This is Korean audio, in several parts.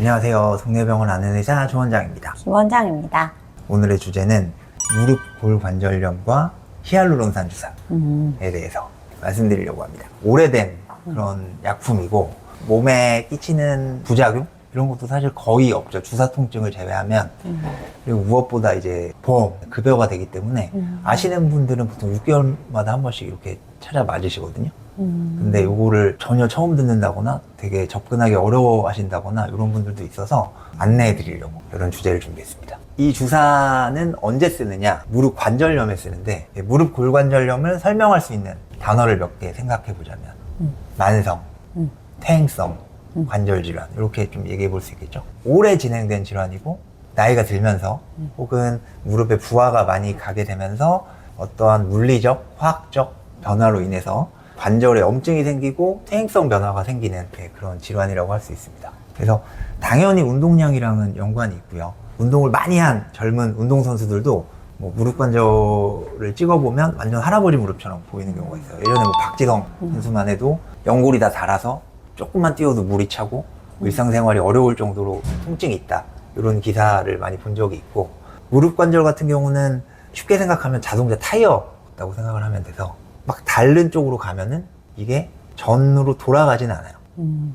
안녕하세요. 동네병원 안내의사 조원장입니다. 김원장입니다. 오늘의 주제는 무릎 골관절염과 히알루론산 주사에 대해서 말씀드리려고 합니다. 오래된 그런 약품이고 몸에 끼치는 부작용 이런 것도 사실 거의 없죠. 주사 통증을 제외하면. 그리고 무엇보다 이제 보험 급여가 되기 때문에 아시는 분들은 보통 6개월마다 한 번씩 이렇게 찾아 맞으시거든요. 근데 요거를 전혀 처음 듣는다거나 되게 접근하기 어려워 하신다거나 이런 분들도 있어서 안내해 드리려고 이런 주제를 준비했습니다. 이 주사는 언제 쓰느냐? 무릎 관절염에 쓰는데, 무릎 골관절염을 설명할 수 있는 단어를 몇 개 생각해 보자면 만성, 퇴행성 관절 질환 이렇게 좀 얘기해 볼 수 있겠죠. 오래 진행된 질환이고 나이가 들면서 혹은 무릎에 부하가 많이 가게 되면서 어떠한 물리적, 화학적 변화로 인해서 관절에 염증이 생기고 퇴행성 변화가 생기는 그런 질환이라고 할 수 있습니다. 그래서 당연히 운동량이랑은 연관이 있고요. 운동을 많이 한 젊은 운동선수들도 뭐 무릎 관절을 찍어보면 완전 할아버지 무릎처럼 보이는 경우가 있어요. 예전에 뭐 박지성 선수만 해도 연골이 다 닳아서 조금만 뛰어도 물이 차고 일상생활이 어려울 정도로 통증이 있다. 이런 기사를 많이 본 적이 있고, 무릎 관절 같은 경우는 쉽게 생각하면 자동차 타이어라고 생각을 하면 돼서 막 닳는 쪽으로 가면은 이게 전으로 돌아가지는 않아요.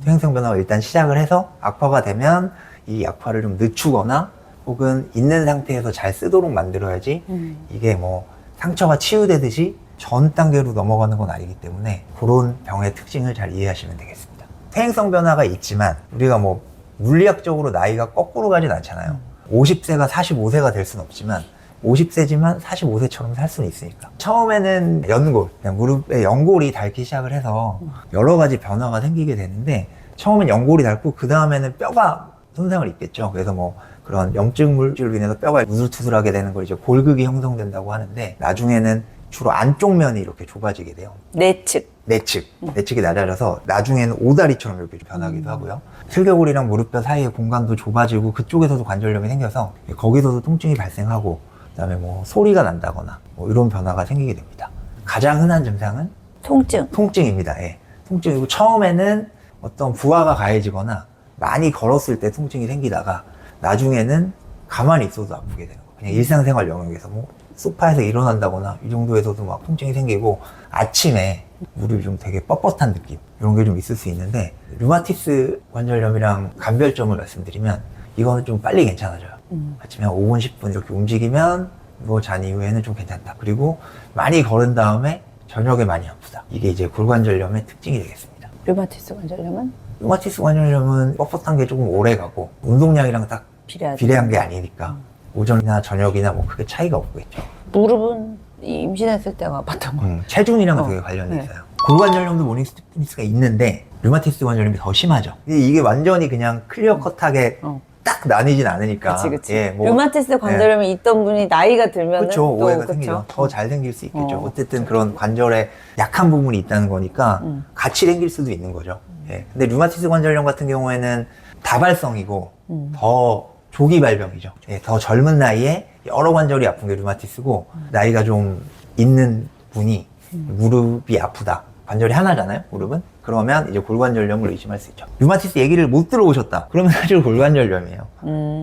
퇴행성 변화가 일단 시작을 해서 악화가 되면 이 악화를 좀 늦추거나 혹은 있는 상태에서 잘 쓰도록 만들어야지 이게 뭐 상처가 치유되듯이 전 단계로 넘어가는 건 아니기 때문에 그런 병의 특징을 잘 이해하시면 되겠습니다. 퇴행성 변화가 있지만 우리가 뭐 물리학적으로 나이가 거꾸로 가진 않잖아요. 50세가 45세가 될 수는 없지만 50세지만 45세처럼 살 수는 있으니까. 처음에는 연골, 그냥 무릎에 연골이 닳기 시작을 해서 여러 가지 변화가 생기게 되는데, 처음엔 연골이 닳고 그 다음에는 뼈가 손상을 입겠죠. 그래서 뭐 그런 염증 물질로 인해서 뼈가 우술투술하게 되는 걸 이제 골극이 형성된다고 하는데, 나중에는 주로 안쪽 면이 이렇게 좁아지게 돼요. 내측이 낮아져서 나중에는 오다리처럼 이렇게 변하기도 하고요. 슬개골이랑 무릎뼈 사이의 공간도 좁아지고 그쪽에서도 관절염이 생겨서 거기서도 통증이 발생하고, 그다음에 뭐 소리가 난다거나 뭐 이런 변화가 생기게 됩니다. 가장 흔한 증상은 통증입니다. 예. 통증이고 처음에는 어떤 부하가 가해지거나 많이 걸었을 때 통증이 생기다가 나중에는 가만히 있어도 아프게 되는 거예요. 그냥 일상생활 영역에서 뭐 소파에서 일어난다거나 이 정도에서도 막 통증이 생기고, 아침에 무릎이 좀 되게 뻣뻣한 느낌 이런 게 좀 있을 수 있는데, 류마티스 관절염이랑 감별점을 말씀드리면 이거는 좀 빨리 괜찮아져요. 아침에 한 5분, 10분 이렇게 움직이면 누워 잔 이후에는 좀 괜찮다. 그리고 많이 걸은 다음에 저녁에 많이 아프다. 이게 이제 골관절염의 특징이 되겠습니다. 류마티스 관절염은? 류마티스 관절염은 뻣뻣한 게 조금 오래 가고 운동량이랑 딱 비례한 게 아니니까 오전이나 저녁이나 뭐 크게 차이가 없겠죠. 무릎은 임신했을 때가 아팠던 거. 체중이랑 되게 관련이 있어요. 골관절염도 모닝 스티프니스가 있는데 류마티스 관절염이 더 심하죠. 이게 완전히 그냥 클리어 컷하게 딱 나뉘진 않으니까. 그치. 예, 뭐, 류마티스 관절염이 있던 분이 나이가 들면 그렇죠. 오해가 생기죠. 더 잘 생길 수 있겠죠. 어쨌든 그런 관절에 약한 부분이 있다는 거니까 같이 생길 수도 있는 거죠. 예. 근데 류마티스 관절염 같은 경우에는 다발성이고 더 조기 발병이죠. 예, 더 젊은 나이에 여러 관절이 아픈 게 류마티스고, 나이가 좀 있는 분이 무릎이 아프다. 관절이 하나잖아요, 무릎은. 그러면 이제 골관절염을 의심할 수 있죠. 류마티스 얘기를 못 들어오셨다. 그러면 사실 골관절염이에요.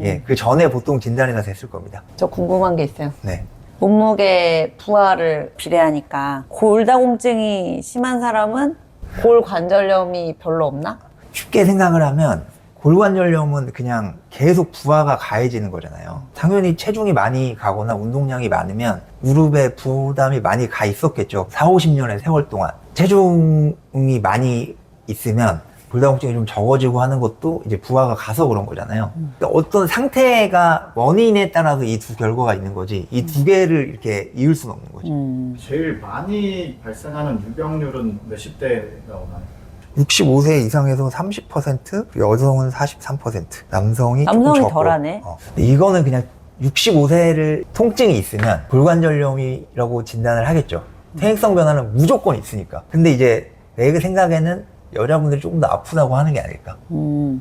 예, 그 전에 보통 진단이 다 됐을 겁니다. 저 궁금한 게 있어요. 네. 몸무게 부하를 비례하니까 골다공증이 심한 사람은 골관절염이 별로 없나? 쉽게 생각을 하면 골관절염은 그냥 계속 부하가 가해지는 거잖아요. 당연히 체중이 많이 가거나 운동량이 많으면 무릎에 부담이 많이 가 있었겠죠. 4, 50년의 세월 동안. 체중이 많이 있으면 골다공증이 좀 적어지고 하는 것도 이제 부하가 가서 그런 거잖아요. 그러니까 어떤 상태가 원인에 따라서 이 두 결과가 있는 거지, 이 두 개를 이렇게 이을 수는 없는 거죠. 제일 많이 발생하는 유병률은 몇십 대가 오나요? 65세 이상에서 30%, 여성은 43%, 남성이 조금 적고. 덜하네. 근데 이거는 그냥 65세를 통증이 있으면 골관절염이라고 진단을 하겠죠. 퇴행성 변화는 무조건 있으니까. 근데 이제 내 생각에는 여자분들이 조금 더 아프다고 하는 게 아닐까.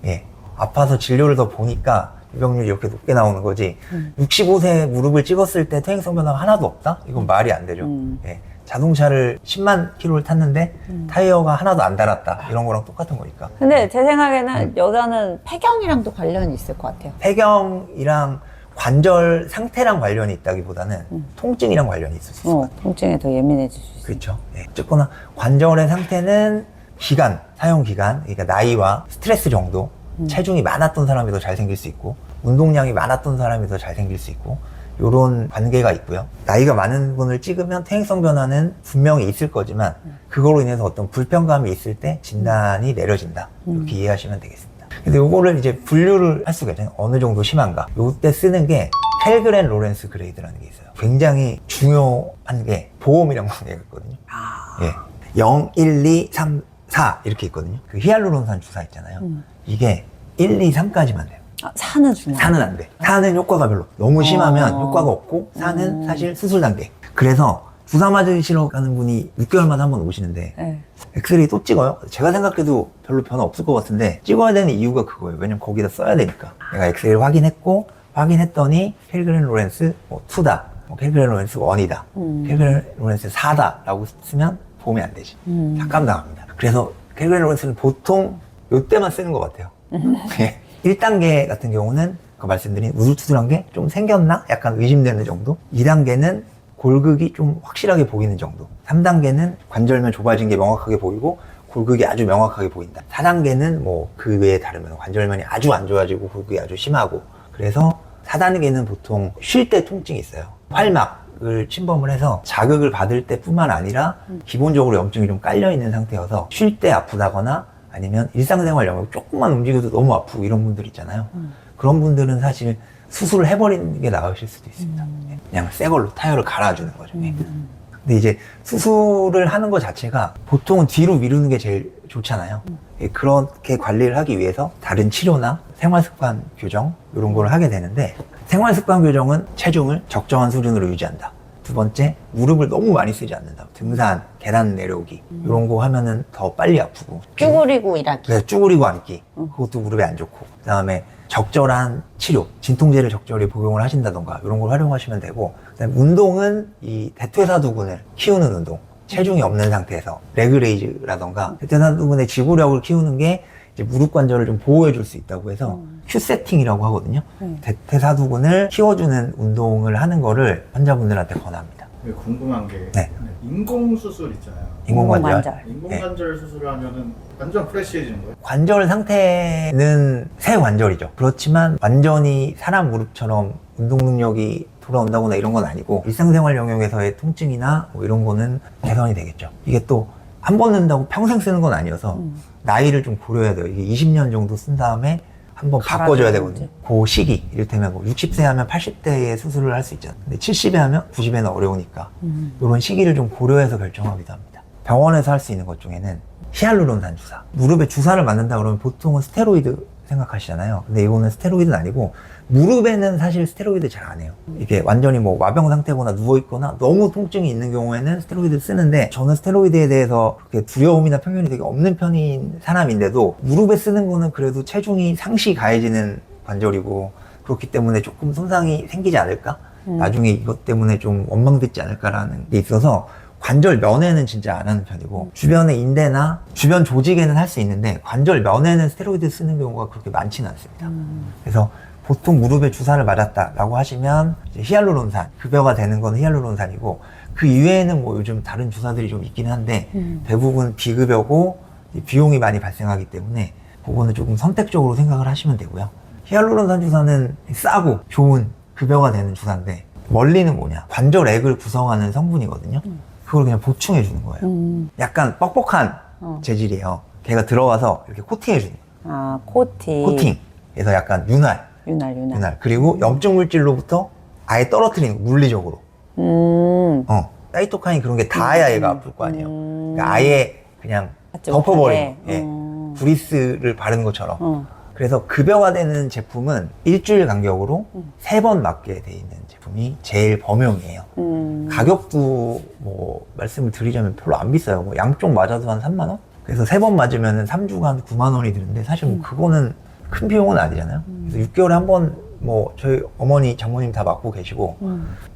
예, 아파서 진료를 더 보니까 유병률이 이렇게 높게 나오는 거지. 65세 무릎을 찍었을 때 퇴행성 변화가 하나도 없다? 이건 말이 안 되죠. 예, 자동차를 10만 킬로를 탔는데 타이어가 하나도 안 달았다. 이런 거랑 똑같은 거니까. 근데 제 생각에는 여자는 폐경이랑도 관련이 있을 것 같아요. 폐경이랑 관절 상태랑 관련이 있다기보다는 통증이랑 관련이 있을 수 있을 것 같아요. 통증에 더 예민해질 수 있어요. 그렇죠. 예. 어쨌거나 관절의 상태는 기간, 사용 기간, 그러니까 나이와 스트레스 정도, 체중이 많았던 사람이 더 잘 생길 수 있고, 운동량이 많았던 사람이 더 잘 생길 수 있고, 요런 관계가 있고요. 나이가 많은 분을 찍으면 퇴행성 변화는 분명히 있을 거지만, 그거로 인해서 어떤 불편감이 있을 때 진단이 내려진다. 이렇게 이해하시면 되겠습니다. 근데 요거를 이제 분류를 할 수가 있잖아요. 어느 정도 심한가. 요때 쓰는 게 펠그렌 로렌스 그레이드라는 게 있어요. 굉장히 중요한 게 보험이랑 관계가 있거든요. 예. 0, 1, 2, 3, 4 이렇게 있거든요. 그 히알루론산 주사 있잖아요. 이게 1, 2, 3까지만 돼요. 아, 사는 중요. 4는 안 돼. 4는 효과가 별로. 너무 심하면 효과가 없고 4는 사실 수술 단계. 그래서 주사 맞으시러 가는 분이 6개월마다 한 번 오시는데 네. 엑스레이 또 찍어요? 제가 생각해도 별로 변화 없을 것 같은데 찍어야 되는 이유가 그거예요. 왜냐면 거기다 써야 되니까. 내가 엑스레이를 확인했고 확인했더니 켈그렌 로렌스 2다. 켈그렌 로렌스 1이다. 켈그렌 로렌스 4다 라고 쓰면 보험이 안 되지. 삭감당합니다. 그래서 켈그렌 로렌스는 보통 요때만 쓰는 것 같아요. 1단계 같은 경우는 아까 말씀드린 우둘투둘한 게 좀 생겼나? 약간 의심되는 정도. 2단계는 골극이 좀 확실하게 보이는 정도. 3단계는 관절면 좁아진 게 명확하게 보이고 골극이 아주 명확하게 보인다. 4단계는 뭐 그 외에 다르면 관절면이 아주 안 좋아지고 골극이 아주 심하고. 그래서 4단계는 보통 쉴 때 통증이 있어요. 활막을 침범을 해서 자극을 받을 때뿐만 아니라 기본적으로 염증이 좀 깔려있는 상태여서 쉴 때 아프다거나 아니면 일상생활 영역 조금만 움직여도 너무 아프고 이런 분들 있잖아요. 그런 분들은 사실 수술을 해버리는 게 나으실 수도 있습니다. 그냥 새 걸로 타이어를 갈아주는 거죠. 근데 이제 수술을 하는 것 자체가 보통은 뒤로 미루는 게 제일 좋잖아요. 그렇게 관리를 하기 위해서 다른 치료나 생활습관 교정 이런 걸 하게 되는데 생활습관 교정은 체중을 적정한 수준으로 유지한다. 두 번째, 무릎을 너무 많이 쓰지 않는다. 등산, 계단 내려오기 이런 거 하면은 더 빨리 아프고 쭈그리고 일하기. 네, 쭈그리고 앉기 그것도 무릎에 안 좋고 그 다음에 적절한 치료, 진통제를 적절히 복용을 하신다던가 이런 걸 활용하시면 되고 그다음에 운동은 이 대퇴사두근을 키우는 운동 체중이 없는 상태에서 레그레이즈라던가 대퇴사두근의 지구력을 키우는 게 이제 무릎 관절을 좀 보호해 줄 수 있다고 해서 큐세팅이라고 하거든요. 대퇴사두근을 키워주는 운동을 하는 거를 환자분들한테 권합니다. 궁금한 게 네. 인공수술 있잖아요. 인공관절. 인공관절 수술을 하면은 완전 프레시해지는 거예요? 관절 상태는 새 관절이죠. 그렇지만 완전히 사람 무릎처럼 운동 능력이 돌아온다거나 이런 건 아니고 일상생활 영역에서의 통증이나 뭐 이런 거는 개선이 되겠죠. 이게 또 한 번 넣는다고 평생 쓰는 건 아니어서 나이를 좀 고려해야 돼요. 이게 20년 정도 쓴 다음에 한번 바꿔줘야 되거든요. 그 시기, 이를테면 뭐 60세 하면 80대에 수술을 할 수 있잖아요. 근데 70에 하면 90에는 어려우니까 이런 시기를 좀 고려해서 결정하기도 합니다. 병원에서 할 수 있는 것 중에는 히알루론산 주사. 무릎에 주사를 맞는다 그러면 보통은 스테로이드 생각하시잖아요. 근데 이거는 스테로이드는 아니고 무릎에는 사실 스테로이드 잘 안 해요. 이게 완전히 뭐 와병 상태거나 누워있거나 너무 통증이 있는 경우에는 스테로이드를 쓰는데 저는 스테로이드에 대해서 그렇게 두려움이나 편견이 되게 없는 편인 사람인데도 무릎에 쓰는 거는 그래도 체중이 상시 가해지는 관절이고 그렇기 때문에 조금 손상이 생기지 않을까? 나중에 이것 때문에 좀 원망됐지 않을까라는 게 있어서 관절 면에는 진짜 안 하는 편이고 주변의 인대나 주변 조직에는 할 수 있는데 관절 면에는 스테로이드 쓰는 경우가 그렇게 많지는 않습니다. 그래서 보통 무릎에 주사를 맞았다라고 하시면 이제 히알루론산, 급여가 되는 건 히알루론산이고 그 이외에는 뭐 요즘 다른 주사들이 좀 있긴 한데 대부분 비급여고 비용이 많이 발생하기 때문에 그거는 조금 선택적으로 생각을 하시면 되고요. 히알루론산 주사는 싸고 좋은 급여가 되는 주사인데 원리는 뭐냐? 관절액을 구성하는 성분이거든요. 그걸 그냥 보충해 주는 거예요. 약간 뻑뻑한 재질이에요. 걔가 들어가서 이렇게 코팅해 주는 거예요. 아, 코팅. 코팅. 그래서 약간 윤활. 그리고 염증 물질로부터 아예 떨어뜨리는 거, 물리적으로. 사이토카인 그런 게 닿아야 얘가 아플 거 아니에요. 그러니까 아예 그냥 덮어버리는 거. 예. 브리스를 바르는 것처럼. 그래서 급여가 되는 제품은 일주일 간격으로 3번 맞게 돼 있는 제품이 제일 범용이에요. 가격도 뭐 말씀을 드리자면 별로 안 비싸요. 뭐 양쪽 맞아도 한 3만 원? 그래서 3번 맞으면 3주간 한 9만 원이 드는데 사실 뭐 그거는 큰 비용은 아니잖아요. 그래서 6개월에 한 번 뭐 저희 어머니, 장모님 다 맞고 계시고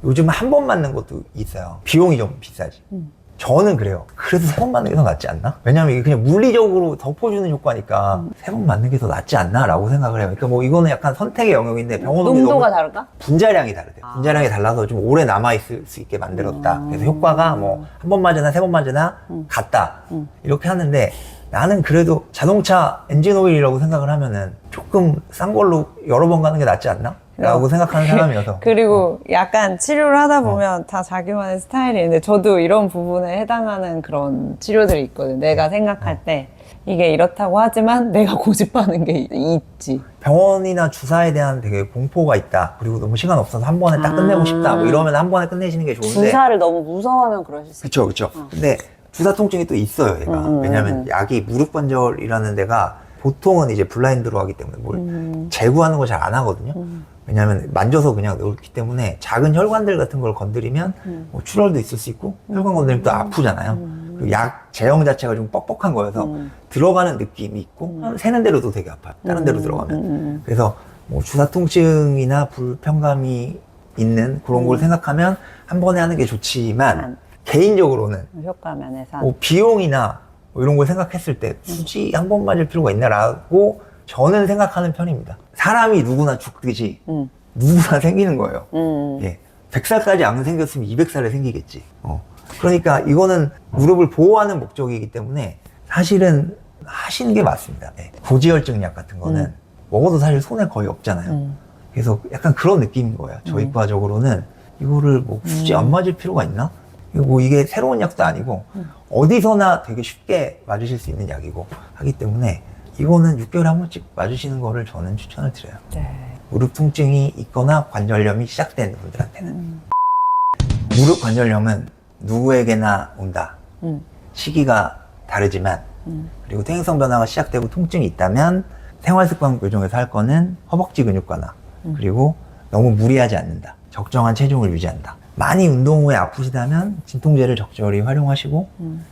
요즘 한 번 맞는 것도 있어요. 비용이 좀 비싸지. 저는 그래요. 그래도 3번 맞는 게 더 낫지 않나? 왜냐면 이게 그냥 물리적으로 덮어주는 효과니까 3번 맞는 게 더 낫지 않나? 라고 생각을 해요. 그러니까 뭐 이거는 약간 선택의 영역인데 병원원이 농도가 너무 다를까? 분자량이 다르대요. 분자량이 달라서 좀 오래 남아있을 수 있게 만들었다. 그래서 효과가 뭐 한 번 맞으나 3번 맞으나 같다. 이렇게 하는데 나는 그래도 자동차 엔진 오일이라고 생각을 하면은 조금 싼 걸로 여러 번 가는 게 낫지 않나? 라고 생각하는 사람이어서. 그리고 약간 치료를 하다 보면 다 자기만의 스타일이 있는데 저도 이런 부분에 해당하는 그런 치료들이 있거든. 내가 생각할 때 이게 이렇다고 하지만 내가 고집하는 게 있지. 병원이나 주사에 대한 되게 공포가 있다. 그리고 너무 시간 없어서 한 번에 딱 끝내고 싶다. 뭐 이러면 한 번에 끝내시는 게 좋은데. 주사를 너무 무서워하면 그러실 수 있어. 그쵸. 근데 주사 통증이 또 있어요, 얘가. 왜냐면 약이 무릎관절이라는 데가 보통은 이제 블라인드로 하기 때문에 뭘 제구하는 걸 잘 안 하거든요. 왜냐면 만져서 그냥 넣기 때문에 작은 혈관들 같은 걸 건드리면 뭐 출혈도 있을 수 있고 혈관 건드리면 또 아프잖아요. 그리고 약 제형 자체가 좀 뻑뻑한 거여서 들어가는 느낌이 있고 새는 데로도 되게 아파요. 다른 데로 들어가면. 그래서 뭐 주사 통증이나 불편감이 있는 그런 걸 생각하면 한 번에 하는 게 좋지만 개인적으로는 효과 면에서. 뭐 비용이나 뭐 이런 걸 생각했을 때 굳이 한 번 맞을 필요가 있나라고 저는 생각하는 편입니다. 사람이 누구나 죽듯이 누구나 생기는 거예요. 예. 100살까지 안 생겼으면 200살에 생기겠지. 그러니까 이거는 무릎을 보호하는 목적이기 때문에 사실은 하시는 게 맞습니다. 예. 고지혈증 약 같은 거는 먹어도 사실 손해 거의 없잖아요. 그래서 약간 그런 느낌인 거예요. 저희과적으로는 이거를 뭐 굳이 안 맞을 필요가 있나? 뭐 이게 새로운 약도 아니고 어디서나 되게 쉽게 맞으실 수 있는 약이고 하기 때문에 이거는 6개월에 한 번씩 맞으시는 거를 저는 추천을 드려요. 네. 무릎 통증이 있거나 관절염이 시작된 분들한테는. 무릎 관절염은 누구에게나 온다. 시기가 다르지만 그리고 퇴행성 변화가 시작되고 통증이 있다면 생활습관 교정에서 할 거는 허벅지 근육 완화 그리고 너무 무리하지 않는다. 적정한 체중을 유지한다. 많이 운동 후에 아프시다면 진통제를 적절히 활용하시고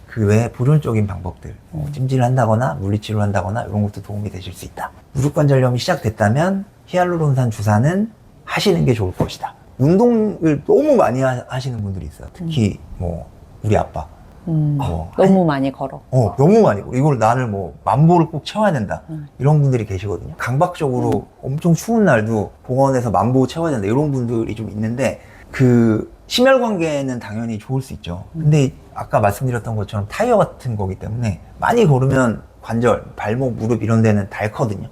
그 외에 보존적인 방법들 찜질을 한다거나 물리치료를 한다거나 이런 것도 도움이 되실 수 있다. 무릎 관절염이 시작됐다면 히알루론산 주사는 하시는 게 좋을 것이다. 운동을 너무 많이 하시는 분들이 있어요. 특히 뭐 우리 아빠 너무 많이 걸어. 너무 많이 이걸 나를 뭐 10,000보를 꼭 채워야 된다 이런 분들이 계시거든요. 강박적으로 엄청 추운 날도 공원에서 10,000보 채워야 된다 이런 분들이 좀 있는데 그 심혈관계는 당연히 좋을 수 있죠. 근데 아까 말씀드렸던 것처럼 타이어 같은 거기 때문에 많이 걸으면 관절, 발목, 무릎 이런 데는 닳거든요.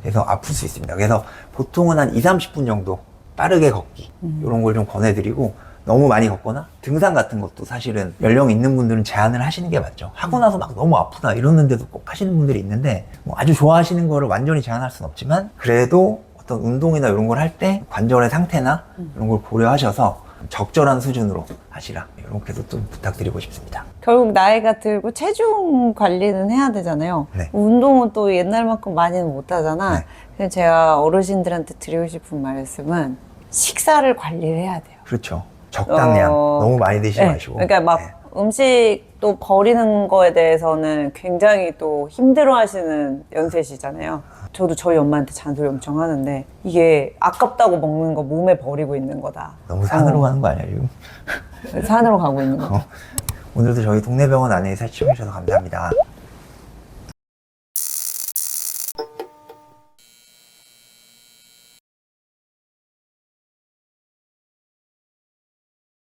그래서 아플 수 있습니다. 그래서 보통은 한 20-30분 정도 빠르게 걷기 이런 걸 좀 권해드리고 너무 많이 걷거나 등산 같은 것도 사실은 연령 있는 분들은 제한을 하시는 게 맞죠. 하고 나서 막 너무 아프다 이러는데도 꼭 하시는 분들이 있는데 뭐 아주 좋아하시는 거를 완전히 제한할 수는 없지만 그래도 어떤 운동이나 이런 걸 할 때 관절의 상태나 이런 걸 고려하셔서 적절한 수준으로 하시라 이렇게도 좀 부탁드리고 싶습니다. 결국 나이가 들고 체중 관리는 해야 되잖아요. 네. 운동은 또 옛날만큼 많이는 못 하잖아. 네. 그래서 제가 어르신들한테 드리고 싶은 말씀은 식사를 관리를 해야 돼요. 그렇죠. 적당량 너무 많이 드시지 네. 마시고. 그러니까 막 네. 음식도 버리는 거에 대해서는 굉장히 또 힘들어 하시는 연세시잖아요. 저도 저희 엄마한테 잔소리 엄청 하는데 이게 아깝다고 먹는 거 몸에 버리고 있는 거다. 너무 산으로 가는 거 아니야 지금? 산으로 가고 있는 거다. 오늘도 저희 동네 병원 안에 사시청해주셔서 감사합니다.